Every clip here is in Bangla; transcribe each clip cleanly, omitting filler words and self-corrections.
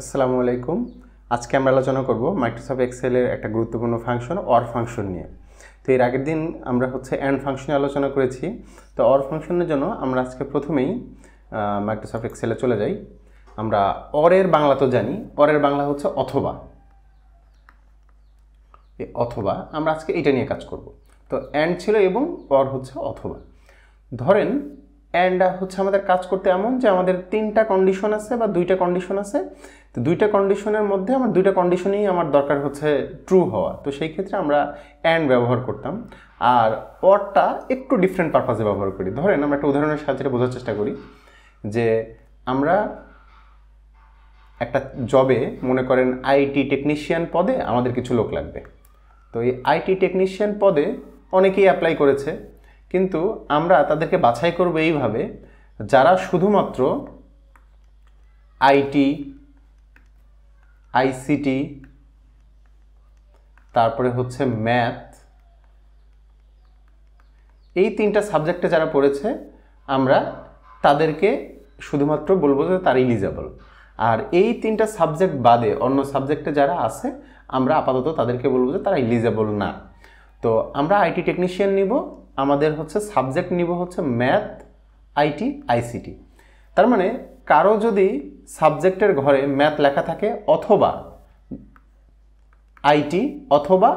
আসসালামু আলাইকুম। আজকে আমরা আলোচনা করব মাইক্রোসফট এক্সেলের একটা গুরুত্বপূর্ণ ফাংশন অর ফাংশন নিয়ে। তো এর আগের দিন আমরা অ্যান্ড ফাংশনে আলোচনা করেছি। তো অর ফাংশনের জন্য আমরা আজকে প্রথমেই মাইক্রোসফট এক্সেলে চলে যাই। আমরা অরের বাংলা তো জানি, অরের বাংলা হচ্ছে অথবা। অথবা আমরা আজকে এটা নিয়ে কাজ করব। তো অ্যান্ড ছিল এবং অর হচ্ছে অথবা। ধরেন অ্যান্ড হচ্ছে আমাদের কাজ করতে এমন যে আমাদের তিনটা কন্ডিশন আছে বা দুইটা কন্ডিশন আছে। তো দুইটা কন্ডিশনের মধ্যে আমার দুইটা কন্ডিশনেই আমার দরকার হচ্ছে ট্রু হওয়া। তো সেই ক্ষেত্রে আমরা অ্যান্ড ব্যবহার করতাম। আর অরটা একটু ডিফারেন্ট পারপাসে ব্যবহার করি। ধরেন আমরা একটা উদাহরণের সাহায্যে বোঝার চেষ্টা করি যে আমরা একটা জবে মনে করেন আইটি টেকনিশিয়ান পদে আমাদের কিছু লোক লাগবে। তো এই আইটি টেকনিশিয়ান পদে অনেকেই অ্যাপ্লাই করেছে, কিন্তু আমরা তাদেরকে বাছাই করব এইভাবে, যারা শুধুমাত্র আইটি, আইসিটি, তারপরে হচ্ছে ম্যাথ, এই তিনটা সাবজেক্টে যারা পড়েছে আমরা তাদেরকে শুধুমাত্র বলবো যে তারা এলিজেবল। আর এই তিনটা সাবজেক্ট বাদে অন্য সাবজেক্টে যারা আছে আমরা আপাতত তাদেরকে বলবো যে তারা এলিজেবল না। তো আমরা আইটি টেকনিশিয়ান নিব, আমাদের হচ্ছে সাবজেক্ট নিব হচ্ছে ম্যাথ, আইটি, আইসিটি। তার মানে কারো যদি সাবজেক্টের ঘরে ম্যাথ লেখা থাকে অথবা আইটি অথবা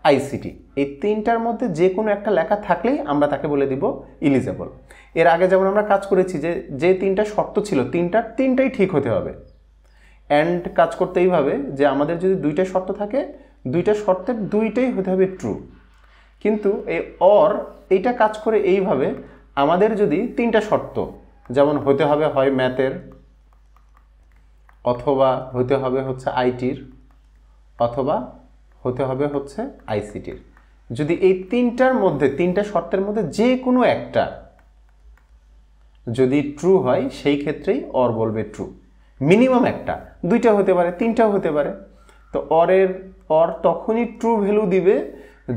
আইসিটি, এই তিনটার মধ্যে যে কোনো একটা লেখা থাকলেই আমরা তাকে বলে দিব এলিজেবল। এর আগে যেমন আমরা কাজ করেছি যে যে তিনটা শর্ত ছিল তিনটাই ঠিক হতে হবে। অ্যান্ড কাজ করতে এইভাবে যে আমাদের যদি দুইটা শর্ত থাকে, দুইটা শর্তের দুইটাই হতে হবে ট্রু। কিন্তু এই অর এইটা কাজ করে এইভাবে, আমাদের যদি তিনটা শর্ত যেমন হতে হবে হয় ম্যাথের, অথবা হতে হবে হচ্ছে আইটির, অথবা হতে হবে হচ্ছে আইসিটির, যদি এই তিনটার মধ্যে তিনটা শর্তের মধ্যে যে কোনো একটা যদি ট্রু হয় সেই ক্ষেত্রেই অর বলবে ট্রু। মিনিমাম একটা, দুইটা হতে পারে, তিনটাও হতে পারে। তো অর তখনই ট্রু ভ্যালু দিবে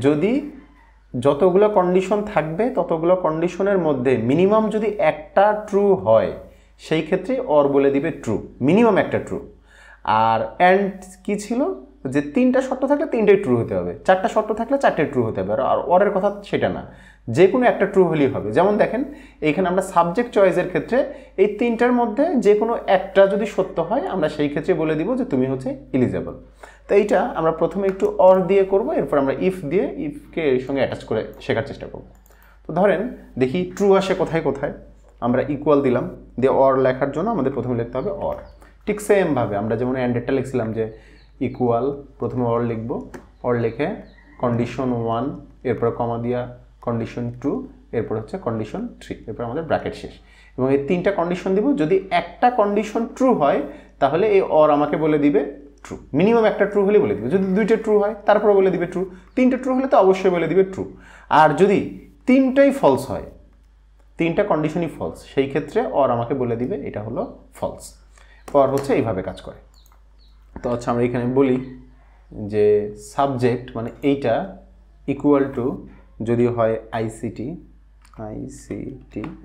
যদি যতগুলো কন্ডিশন থাকবে ততগুলো কন্ডিশনের মধ্যে মিনিমাম যদি একটা ট্রু হয়, সেই ক্ষেত্রে অর বলে দিবে ট্রু, মিনিমাম একটা ট্রু। আর অ্যান্ড কি ছিল যে তিনটা শর্ত থাকলে তিনটাই ট্রু হতে হবে, চারটা শর্ত থাকলে চারটাই ট্রু হতে হবে। আর অরের কথা সেটা না, যে কোনো একটা ট্রু হলেই হবে। যেমন দেখেন এইখানে আমরা সাবজেক্ট চয়েসের ক্ষেত্রে এই তিনটার মধ্যে যে কোনো একটা যদি সত্য হয় আমরা সেই ক্ষেত্রে বলে দিব যে তুমি হচ্ছে এলিজেবল। তো এইটা আমরা প্রথমে একটু অর দিয়ে করব, এরপর আমরা ইফ দিয়ে ইফকে এর সঙ্গে অ্যাটাচ করে শেখার চেষ্টা করব। তো ধরেন দেখি ট্রু আসে কোথায় কোথায়। আমরা ইকুয়াল দিলাম, দিয়ে অর লেখার জন্য আমাদের প্রথমে লিখতে হবে অর। ঠিক সেমভাবে আমরা যেমন অ্যান্ডেরটা লিখছিলাম যে ইকুয়াল, প্রথমে অর লিখব, অর লিখে কন্ডিশন 1, এরপর কমা দিয়া কন্ডিশন 2, এরপর হচ্ছে কন্ডিশন 3, এরপর আমাদের ব্র্যাকেট শেষ। এবং এই তিনটা কন্ডিশন দিব, যদি একটা কন্ডিশন ট্রু হয় তাহলে এই অর আমাকে বলে দিবে ট্রু। মিনিমাম একটা ট্রু হলে বলে দিবে, যদি দুইটা ট্রু হয় তারপরে বলে দিবে ট্রু, তিনটা ট্রু হলে তো অবশ্যই বলে দিবে ট্রু। আর যদি তিনটাই ফলস হয়, তিনটা কন্ডিশনই ফলস, সেই ক্ষেত্রে অর আমাকে বলে দিবে এটা হলো ফলস। অর হচ্ছে এইভাবে কাজ করে। তো আচ্ছা আমরা এখানে বলি যে সাবজেক্ট মানে এইটা ইকুয়াল টু যদি হয় আইসিটি,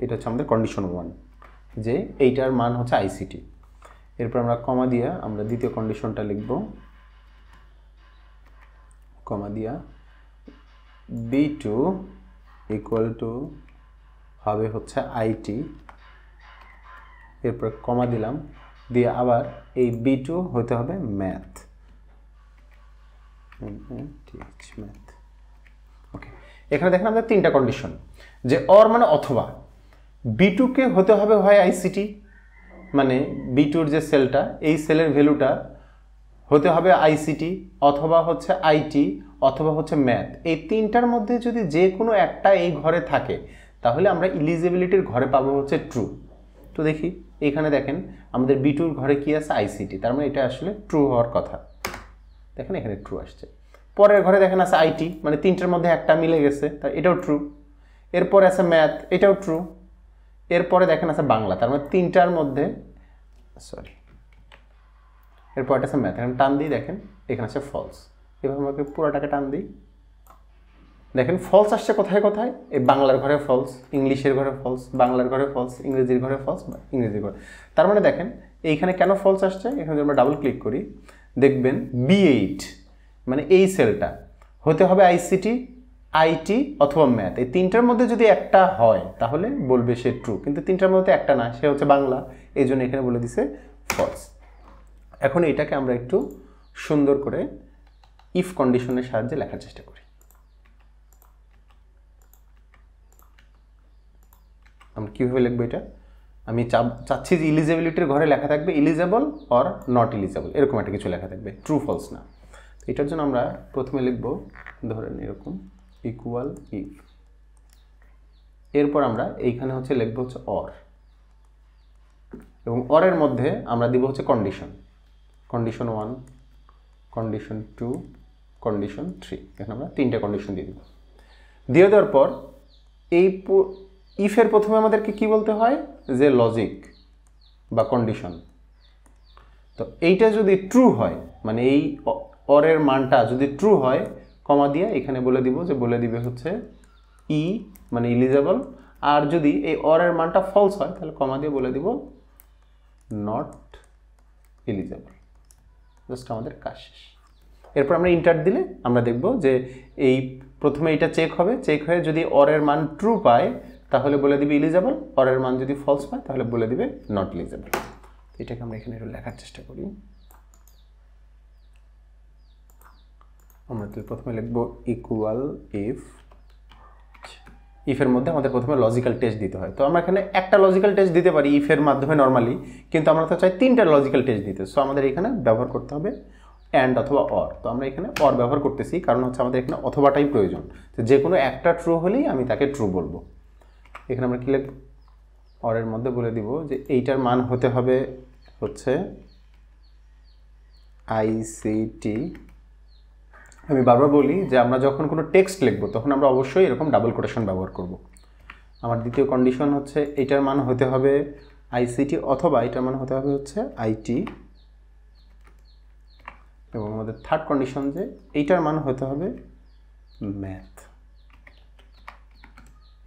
এটা হচ্ছে আমাদের কন্ডিশন 1, যে এইটার মান হচ্ছে আইসিটি। এরপর আমরা কমা দিয়া আমরা দ্বিতীয় কন্ডিশনটা লিখব, কমা দিয়া B2 ইকুয়াল টু হবে হচ্ছে আইটি, এরপর কমা দিলাম, দিয়ে আবার এই B2 হতে হবে ম্যাথ। ম্যাথ ওকে। এখানে দেখেন আমাদের তিনটা কন্ডিশন, যে অর মানে অথবা B2কে হতে হবে হয় আইসিটি, মানে B2-র যে সেলটা এই সেলের ভ্যালুটা হতে হবে আইসিটি, অথবা হচ্ছে আইটি, অথবা হচ্ছে ম্যাথ। এই তিনটার মধ্যে যদি যে কোনো একটা এই ঘরে থাকে তাহলে আমরা এলিজিবিলিটির ঘরে পাবো হচ্ছে ট্রু। তো দেখি এখানে দেখেন আমাদের B2-র ঘরে কি আছে আইসিটি, তার মানে এটা আসলে ট্রু হওয়ার কথা। দেখেন এখানে ট্রু আসছে। পরের ঘরে দেখেন আছে আইটি, মানে তিনটার মধ্যে একটা মিলে গেছে, তার এটাও ট্রু। এরপরে আছে ম্যাথ, এটাও ট্রু। এরপরে দেখেন আছে বাংলা, তার মানে তিনটার মধ্যে এরপর এটা আছে ম্যাথ, এখানে টান দিই, দেখেন এখানে আছে ফলস। এভাবে আমাকে পুরোটাকে টান দিই, দেখেন ফলস আসছে কোথায় কোথায়, এই বাংলার ঘরে ফলস, ইংলিশের ঘরে ফলস, বাংলার ঘরে ফলস, ইংরেজির ঘরে ফলস, ইংরেজির ঘরে। তার মানে দেখেন এইখানে কেন ফলস আসছে, এখানে যদি আমরা ডাবল ক্লিক করি দেখবেন B8 মানে এই সেলটা হতে হবে আইসিটি, আইটি অথবা ম্যাথ, এই তিনটার মধ্যে যদি একটা হয় তাহলে বলবে সে ট্রু, কিন্তু তিনটার মধ্যে একটা না, সে হচ্ছে বাংলা, এই জন্য এখানে বলে দিছে ফলস। এখন এটাকে আমরা একটু সুন্দর করে ইফ কন্ডিশনের সাহায্যে লেখার চেষ্টা করি। আমরা কীভাবে লিখবো এটা, আমি চাচ্ছি যে ইলিজিবিলিটির ঘরে লেখা থাকবে ইলিজেবল অর নট ইলিজেবল, এরকম একটা কিছু লেখা থাকবে, ট্রু ফলস না। এটার জন্য আমরা প্রথমে লিখব ধরেন এরকম ইকুয়াল ইফ, এরপর আমরা এইখানে হচ্ছে লিখব হচ্ছে অর, এবং অরের মধ্যে আমরা দিব হচ্ছে কন্ডিশন, কন্ডিশন 1, কন্ডিশন 2, কন্ডিশন 3, এখানে আমরা তিনটা কন্ডিশন দিয়ে দিব। দিয়ে দেওয়ার পর এই ইফের প্রথমে আমাদেরকে কি বলতে হয় যে লজিক বা কন্ডিশন, তো এইটা যদি ট্রু হয় মানে এই অরের মানটা যদি ট্রু হয় কমা দিয়ে এখানে বলে দিব যে বলে দিবে হচ্ছে ই মানে ইলিজেবল, আর যদি এই অরের মানটা ফলস হয় তাহলে কমা দিয়ে বলে দিব নট ইলিজেবল। জাস্ট আমাদের কাজ শেষ। এরপর আমরা ইন্টার দিলে আমরা দেখব যে এই প্রথমে এটা চেক হবে, চেক হয়ে যদি অরের মান ট্রু পায় তাহলে বলে দিবে ইলিজেবল, অরের মান যদি ফলস পায় তাহলে বলে দিবে নট ইলিজেবল। এটাকে আমরা এখানে একটু লেখার চেষ্টা করি। আমরা প্রথমে লিখব ইকুয়াল ইফ, ইফের মধ্যে আমাদের প্রথমে লজিক্যাল টেস্ট দিতে হয়, তো আমরা এখানে একটা লজিক্যাল টেস্ট দিতে পারি ইফের মাধ্যমে নর্মালি, কিন্তু আমরা তো চাই তিনটা লজিক্যাল টেস্ট দিতে, সো আমাদের এখানে ব্যবহার করতে হবে অ্যান্ড অথবা অর। তো আমরা এখানে অর ব্যবহার করতেছি কারণ হচ্ছে আমাদের এখানে অথবাটাই প্রয়োজন, তো যে কোনো একটা ট্রু হলেই আমি তাকে ট্রু বলবো। এখানে আমরা কি লিখব, অরের মধ্যে বলে দিব যে এইটার মান হতে হবে হচ্ছে আইসিটি। আমি বারবার বলি যে আমরা যখন কোনো টেক্সট লিখবো তখন আমরা অবশ্যই এরকম ডাবল কোটেশন ব্যবহার করব। আমার দ্বিতীয় কন্ডিশন হচ্ছে এইটার মান হতে হবে আইসিটি অথবা এটার মান হতে হবে হচ্ছে আইটি, এবং আমাদের থার্ড কন্ডিশন যে এইটার মান হতে হবে ম্যাথ।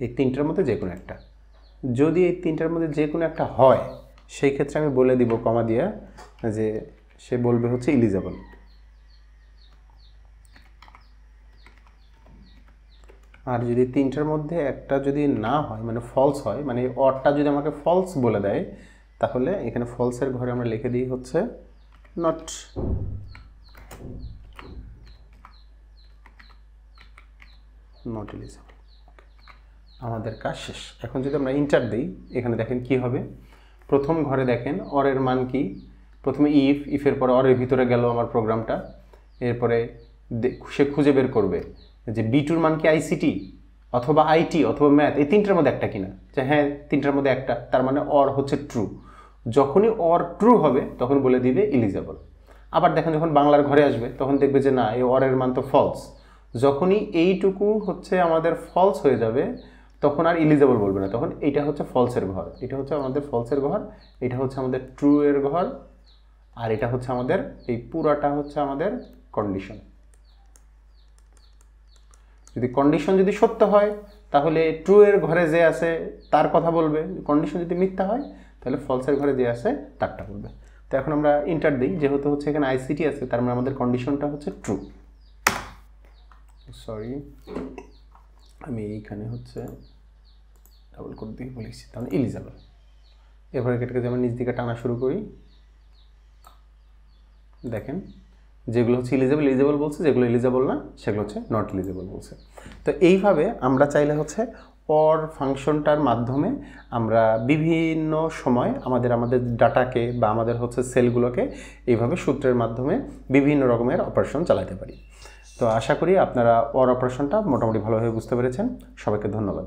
এই তিনটার মধ্যে যে কোনো একটা, যদি এই তিনটার মধ্যে যে কোনো একটা হয় সেই ক্ষেত্রে আমি বলে দিব কমা দিয়া যে সে বলবে হচ্ছে ইলিজেবল। আর যদি তিনটার মধ্যে একটা যদি না হয় মানে ফলস হয়, মানে অরটা যদি আমাকে ফলস বলে দেয় তাহলে এখানে ফলসের ঘরে আমরা লিখে দিই হচ্ছে নট ইলিজেবল। আমাদের কাজ শেষ। এখন যদি আমরা ইন্টার দিই এখানে দেখেন কি হবে, প্রথম ঘরে দেখেন অরের মান কি, প্রথমে ইফের পরে অরের ভিতরে গেল আমার প্রোগ্রামটা, এরপরে সে খুঁজে বের করবে যে B2 মান কি আইসিটি অথবা আইটি অথবা ম্যাথ, এই তিনটার মধ্যে একটা কিনা, যে হ্যাঁ তিনটার মধ্যে একটা, তার মানে অর হচ্ছে ট্রু। যখনই অর ট্রু হবে তখন বলে দিবে ইলিজেবল। আবার দেখেন যখন বাংলার ঘরে আসবে তখন দেখবে যে না এই অরের মান তো ফলস, যখনই এইটুকু হচ্ছে আমাদের ফলস হয়ে যাবে তখন আর ইলিজেবল বলবে না, তখন এইটা হচ্ছে ফলসের ঘর, এটা হচ্ছে আমাদের ফলসের ঘর, এটা হচ্ছে আমাদের ট্রু এর ঘর, আর এটা হচ্ছে আমাদের এই পুরাটা হচ্ছে আমাদের কন্ডিশন। যদি কন্ডিশন যদি সত্য হয় তাহলে ট্রু এর ঘরে যে আছে তার কথা বলবে, কন্ডিশন যদি মিথ্যা হয় তাহলে ফলসের ঘরে যে আছে তারটা বলবে। তো এখন আমরা ইন্টার দিই, যেহেতু হচ্ছে এখানে আইসিটি আছে তার মানে আমাদের কন্ডিশনটা হচ্ছে ট্রু। সরি আমি এইখানে হচ্ছে ডাবল কোড দিয়ে বলেছি, তাহলে ইলিজেবল। এরপরে এটাকে যেমন নিচ দিকে টানা শুরু করি, দেখেন যেগুলো হচ্ছে ইলিজেবল বলছে, যেগুলো ইলিজেবল না সেগুলো হচ্ছে নট ইলিজেবল বলছে। তো এইভাবে আমরা চাইলে হচ্ছে অর ফাংশনটার মাধ্যমে আমরা বিভিন্ন সময় আমাদের ডাটাকে বা আমাদের হচ্ছে সেলগুলোকে এইভাবে সূত্রের মাধ্যমে বিভিন্ন রকমের অপারেশন চালাতে পারি। তো আশা করি আপনারা অর অপারেশনটা মোটামুটি ভালোভাবে বুঝতে পেরেছেন। সবাইকে ধন্যবাদ।